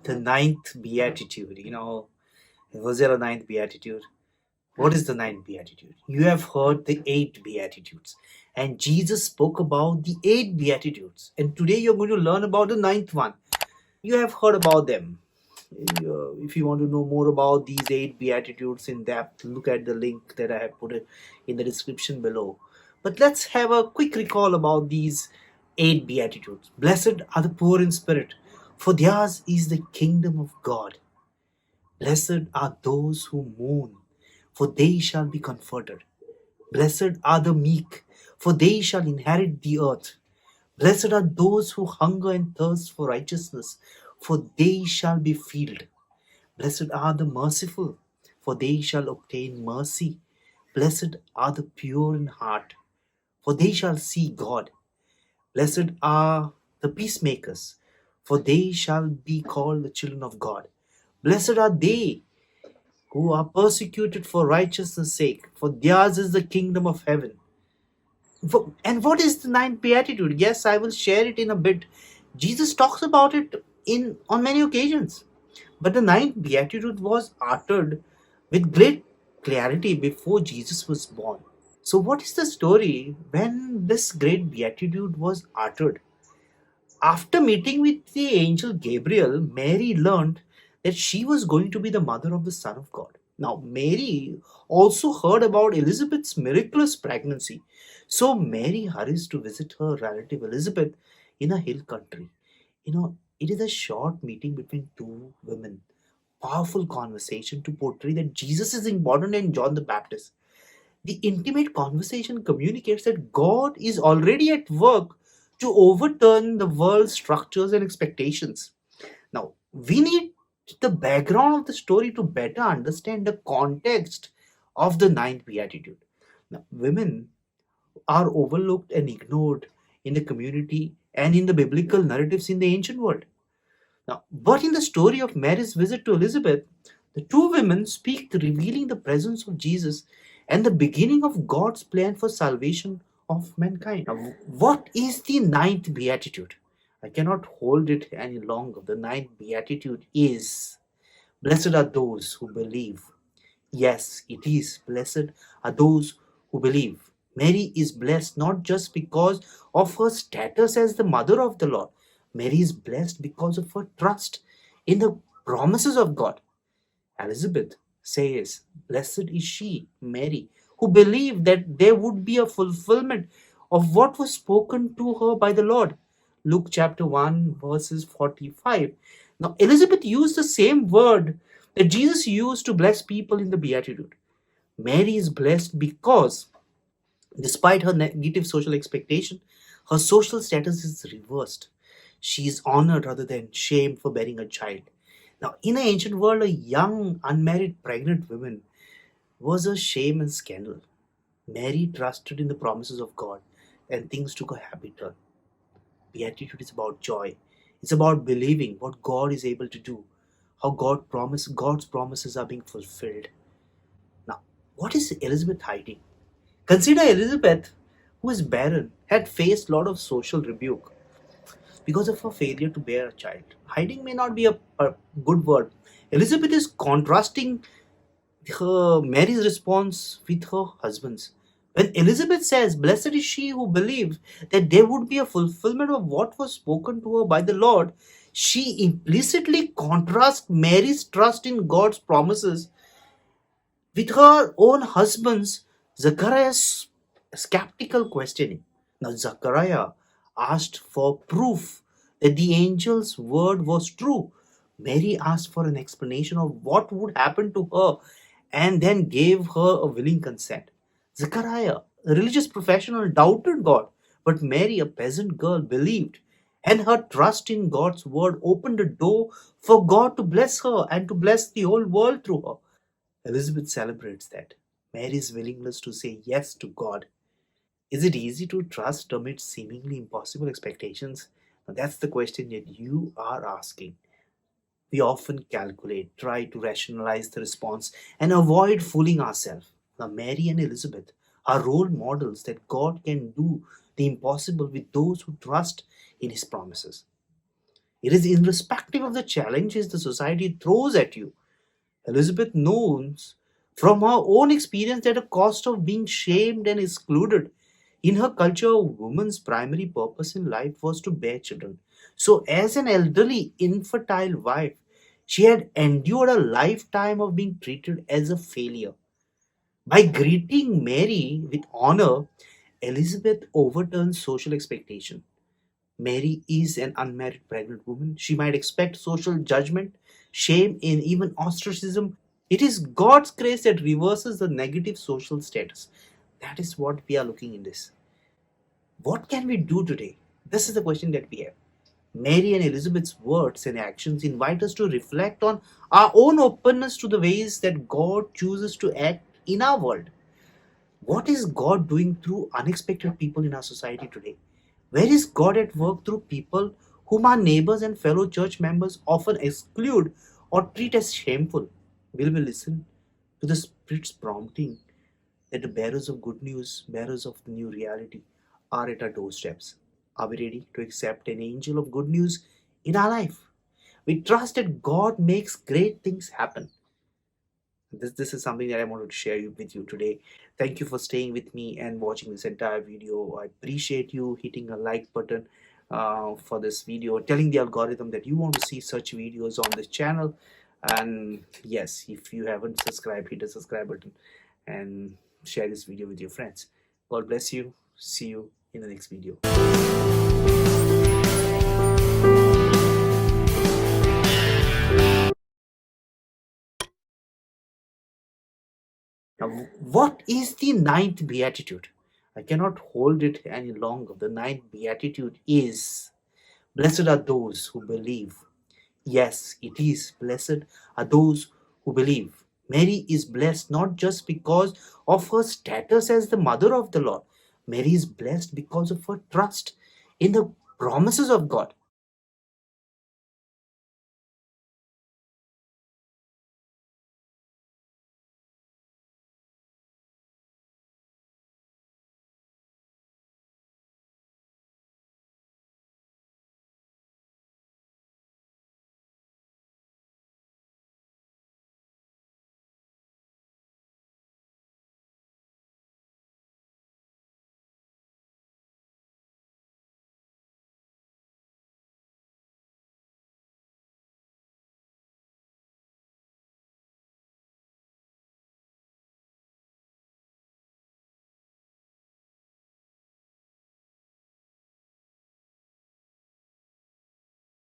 The ninth beatitude. Was there a ninth beatitude? What is the ninth beatitude? You have heard the eight beatitudes, and Jesus spoke about the eight beatitudes. And today you're going to learn about the ninth one. You have heard about them. If you want to know more about these eight beatitudes in depth, look at the link that I have put it in the description below. But let's have a quick recall about these eight beatitudes. Blessed are the poor in spirit, for theirs is the kingdom of God. Blessed are those who mourn, for they shall be comforted. Blessed are the meek, for they shall inherit the earth. Blessed are those who hunger and thirst for righteousness, for they shall be filled. Blessed are the merciful, for they shall obtain mercy. Blessed are the pure in heart, for they shall see God. Blessed are the peacemakers, for they shall be called the children of God. Blessed are they who are persecuted for righteousness' sake, for theirs is the kingdom of heaven. And what is the ninth beatitude? Yes, I will share it in a bit. Jesus talks about it in on many occasions. But the ninth beatitude was uttered with great clarity before Jesus was born. So, what is the story when this great beatitude was uttered? After meeting with the angel Gabriel, Mary learned that she was going to be the mother of the Son of God. Now, Mary also heard about Elizabeth's miraculous pregnancy. So, Mary hurries to visit her relative Elizabeth in a hill country. It is a short meeting between two women, powerful conversation to portray that Jesus is important and John the Baptist. The intimate conversation communicates that God is already at work to overturn the world's structures and expectations. Now, we need the background of the story to better understand the context of the ninth beatitude. Now, women are overlooked and ignored in the community and in the biblical narratives in the ancient world. Now, but in the story of Mary's visit to Elizabeth, the two women speak, revealing the presence of Jesus and the beginning of God's plan for salvation of mankind. Now, what is the ninth beatitude? I cannot hold it any longer. The ninth beatitude is: Blessed are those who believe. Yes, it is. Blessed are those who believe. Mary is blessed not just because of her status as the mother of the Lord. Mary is blessed because of her trust in the promises of God. Elizabeth says, Blessed is she, Mary, who believed that there would be a fulfillment of what was spoken to her by the Lord. Luke chapter 1, verses 45. Now, Elizabeth used the same word that Jesus used to bless people in the Beatitude. Mary is blessed because, despite her negative social expectation, her social status is reversed. She is honored rather than shamed for bearing a child. Now, in the ancient world, a young, unmarried, pregnant woman was a shame and scandal. Mary trusted in the promises of God, and things took a happy turn. Beatitude is about joy. It's about believing what God is able to do, how God's promises are being fulfilled. Now, what is Elizabeth hiding? Consider Elizabeth, who is barren, had faced a lot of social rebuke because of her failure to bear a child. Hiding may not be a good word. Elizabeth is contrasting her Mary's response with her husband's. When Elizabeth says, Blessed is she who believed that there would be a fulfillment of what was spoken to her by the Lord, she implicitly contrasts Mary's trust in God's promises with her own husband's, Zachariah's, skeptical questioning. Now, Zachariah asked for proof that the angel's word was true. Mary asked for an explanation of what would happen to her and then gave her a willing consent. Zechariah, a religious professional, doubted God, but Mary, a peasant girl, believed, and her trust in God's word opened a door for God to bless her and to bless the whole world through her. Elizabeth celebrates that. Mary's willingness to say yes to God. Is it easy to trust amid seemingly impossible expectations? Now, that's the question that you are asking. We often calculate, try to rationalize the response, and avoid fooling ourselves. Now, Mary and Elizabeth are role models that God can do the impossible with those who trust in His promises. It is irrespective of the challenges the society throws at you. Elizabeth knows from her own experience that the cost of being shamed and excluded. In her culture, a woman's primary purpose in life was to bear children. So, as an elderly, infertile wife, she had endured a lifetime of being treated as a failure. By greeting Mary with honor, Elizabeth overturns social expectation. Mary is an unmarried pregnant woman. She might expect social judgment, shame, and even ostracism. It is God's grace that reverses the negative social status. That is what we are looking in this. What can we do today? This is the question that we have. Mary and Elizabeth's words and actions invite us to reflect on our own openness to the ways that God chooses to act in our world. What is God doing through unexpected people in our society today? Where is God at work through people whom our neighbors and fellow church members often exclude or treat as shameful? Will we listen to the Spirit's prompting that the bearers of good news, bearers of the new reality, are at our doorsteps? Are we ready to accept an angel of good news in our life? We trust that God makes great things happen. This is something that I wanted to share with you today. Thank you for staying with me and watching this entire video. I appreciate you hitting a like button for this video, telling the algorithm that you want to see such videos on this channel. And yes, if you haven't subscribed, hit the subscribe button and share this video with your friends. God bless you. See you in the next video. Now, what is the 9th Beatitude? I cannot hold it any longer. The 9th Beatitude is: Blessed are those who believe. Yes, it is. Blessed are those who believe. Mary is blessed not just because of her status as the mother of the Lord. Mary is blessed because of her trust in the promises of God.